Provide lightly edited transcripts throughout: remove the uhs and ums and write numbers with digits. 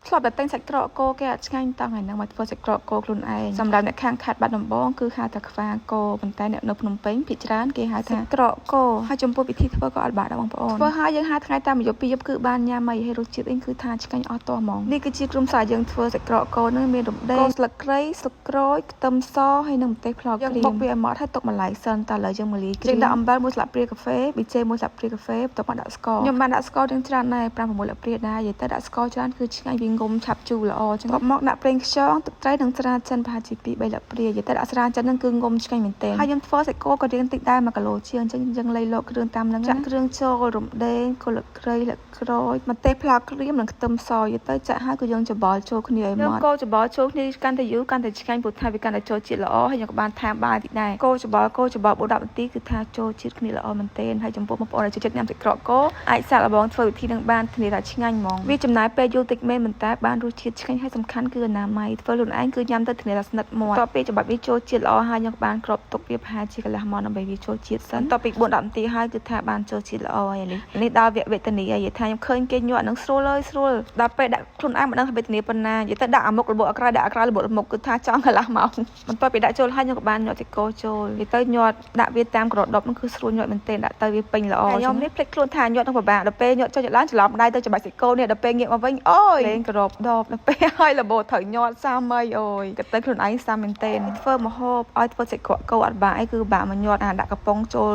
ធ្លាប់តែតែងសាច់ក្រកគោគេអាចឆ្ងាញ់តាំងហើយនឹងមកធ្វើសាច់ក្រកគោខ្លួនឯងសម្រាប់អ្នកខាងខាត់បាត់ដំបងគឺហៅថាខ្វាគោប៉ុន្តែអ្នកនៅភ្នំពេញភាគច្រើនគេហៅថាក្រកគោហើយចំពោះវិធីធ្វើក៏អត់បាក់ដែរបងប្អូនធ្វើហើយយើងហាថ្ងៃតាមមួយយប់ពីរយប់គឺបានញ៉ាំហើយហើយរសជាតិអីគឺថាឆ្ងាញ់អស់តោះហ្មងនេះគឺជាគ្រឿងផ្សំយើងធ្វើសាច់ក្រកគោនឹងមានរំដេងស្លឹកគ្រៃស្លឹកក្រូចខ្ទឹមសហើយនិងម្ទេសផ្លោកយើងបុកវាឲ្យម៉ត់ហើយទុកបន្លែសិនតើឥឡូវយើងមកលាយគ្រឿងដាក់អំបិល1ស្លាបព្រាកាហ្វេប៊ីចេ1ស្លាបព្រាកាហ្វេបន្ទាប់មកដាក់ស្ករខ្ញុំបានដាក់ស្ករទាំងច្រើនដែរ5-6ស្លាបព្រាដែរនិយាយទៅដាក់ស្ករច្រើនគឺឆ្ងាញ់វាងុំឆាប់ជូរល្អចឹងបន្ទាប់មកដាក់ប្រេងខ្យងទឹកត្រីនិងស្រាចិនប្រហែលជា2-3ស្លាបព្រានិយាយទៅដាក់ស្រាចិនហ្នឹងគឺងុំឆ្ងាញ់មែនទែនហើយខ្ញុំធ្វើសាច់គោក៏រៀងតិចដែរ1គីឡូជាងអញ្ចឹងយើងលៃលោកគ្រឿងតាមហ្នឹងចាក់គ្រឿងចូលរំដេងគល់គ្រៃលក្រូចម្ទេសផ្លោកក្រៀមនិងខ្ទឹមសនិយាយទៅចាក់ហើយគឺយើងច្បល់ចូលគ្នាឲ្យម៉ត់គោច្បល់ចូលគ្នាកាន់តែយូរកាន់តែឆ្ងាញ់ព្រោះថាវាកាន់តែចូលជាតិល្អហើយខ្ញុំក៏បានថែមបាយតិចដែរគោច្បល់4-10នាទីគឺថាចូលជាតិគ្នាល្អមែនទែនហើយចំពោះបងប្អូនដែលចូលចិត្តញ៉ាំសាច់ក្រកគោអាចសាកល្បងធ្វើវិធីនឹងបានធានាថាឆ្ងាញ់ហ្មងវាចំណាយពេលយូរតិចមែនប៉ុន្តែបានរសជាតិឆ្ងាញ់ហើយសំខាន់គឺអនាម័យធ្វើខ្លួនឯងគឺញ៉ាំទៅធានាថាស្និទ្ធមាត់បន្ទាប់ពីច្បាប់វាចូលជាតិល្អហើយខ្ញុំបានគ្របទុកវាប្រហែលជាកន្លះម៉ោងដើម្បីវាចូលជាតិសិនបន្ទាប់ពី4-10នាទីហើយគឺថាបានចូលជាតិល្អហើយនេះដល់វគ្គវេទនីហើយនិយាយថាខ្ញុំឃើញគេញាក់នឹងស្រួលហើយស្រួលដល់ពេលដាក់ខ្លួនឯងមិនដឹងថាវេទនីប៉ុណ្ណានិយាយទៅដាក់អាមុខរបួសអក្រៅដាក់អក្រៅរបួសមុខគឺថាចង់កន្លះម៉ោងបន្ទាប់ពីដាក់ចូលហើយខ្ញុំក៏បានញាក់សាច់គោចូលនិយាយទៅញាក់ដាក់វាតាមក្រដប់ហ្នឹងគឺស្រួលញាក់មែនទែនដាក់ទៅវាពេញល្អខ្ញុំនេះភ្លេចខ្លួនថាញាក់នឹងពិបាកដល់ពេលញាក់ចូលឡើងច្រឡំដៃទៅច្បាច់សាច់គោនេះដល់ពេលងាកមកវិញអូយលេងក្រដប់ដល់ពេលហើយរបួសត្រូវញាក់សាមអីអូយក៏ទៅខ្លួនឯងសាមមែនទែនធ្វើម្ហូបឲ្យធ្វើសាច់ក្រកគោអត់បាក់អីគឺបាក់មកញាក់ដាក់កំប៉ុងចូល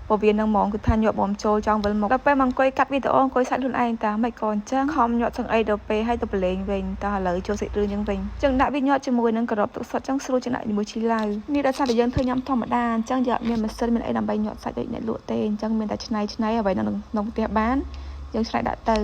ពោះវានឹងហ្មងគឺថាញាក់បំចូលចង់វិលមកដល់ពេលមកអង្គុយកាត់វីដេអូអង្គុយសាច់ខ្លួនឯងតាមិនក៏អញ្ចឹងខំញាក់ទាំងអីដល់ពេលឲ្យទៅប្រឡែងវិញតើឥឡូវចូលសាច់រឿងយើងវិញអញ្ចឹងដាក់វាញាក់ជាមួយនឹងក្រដប់ទឹកសុទ្ធអញ្ចឹងស្រួលជាងដាក់ជាមួយឈីឡាវនេះដោយសារតែយើងធ្វើញ៉ាំធម្មតាអញ្ចឹងយើងអត់មានម៉ាស៊ីនមានអីដើម្បីញាក់សាច់ដូចអ្នកលក់ទេអញ្ចឹងមានតែឆ្នៃអ្វីនៅក្នុងផ្ទះបានយើងឆ្នៃដាក់ទៅ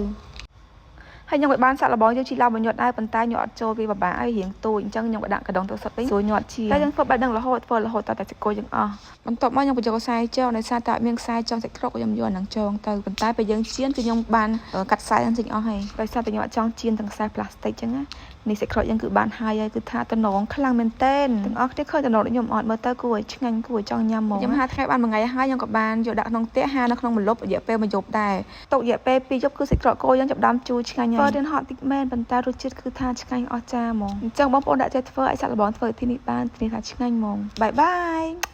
ហើយខ្ញុំក៏បានសាក់លបងយើងជីឡាវបញ្ញុតដែរប៉ុន្តែខ្ញុំអត់ចូលវាបបាក់ឲ្យរៀងទូចអញ្ចឹងខ្ញុំក៏ដាក់កដងទឹកសុទ្ធវិញស្រួលញាត់ជាតែយើងធ្វើបែបហ្នឹងរហូតធ្វើរហូតតតែសាច់គោយើងអស់បន្ទាប់មកខ្ញុំបញ្ចូលខ្សែចងដោយសារតែមានខ្សែចងសាច់ក្រកខ្ញុំយកអាហ្នឹងចងទៅប៉ុន្តែពេលយើងចៀនគឺខ្ញុំបានកាត់ខ្សែហ្នឹងចេញអស់ហើយដោយសារតែខ្ញុំអត់ចង់ចៀនទាំងខ្សែផ្លាស្ទិកអញ្ចឹងណានេះសាច់ក្រកយើងគឺបានហើយគឺថាតំណងខ្លាំងមែនទែនទាំងអស់គ្នាឃើញតំណងខ្ញុំអត់មើលទៅគួរឲ្យឆ្ងាញ់គួរឲ្យចង់ញ៉ាំហ្មងខ្ញុំហាថ្ងៃបានមួយថ្ងៃហើយខ្ញុំក៏បានយកដាក់ក្នុងផ្ទះហានៅក្នុងម្លប់រយៈពេល1យប់ដែរទុករយៈពេល2យប់គឺសាច់ក្រកគោយើងចាប់ដើមជូរឆ្ងាញ់ហើយធ្វើរៀនហត់តិចមែនប៉ុន្តែរសជាតិគឺថាឆ្ងាញ់អស្ចារ្យហ្មងអញ្ចឹងបងប្អូនដាក់ចិត្តធ្វើឲ្យសាក់លបងធ្វើទីនេះបានធានាថាឆ្ងាញ់ហ្មងបាយបាយ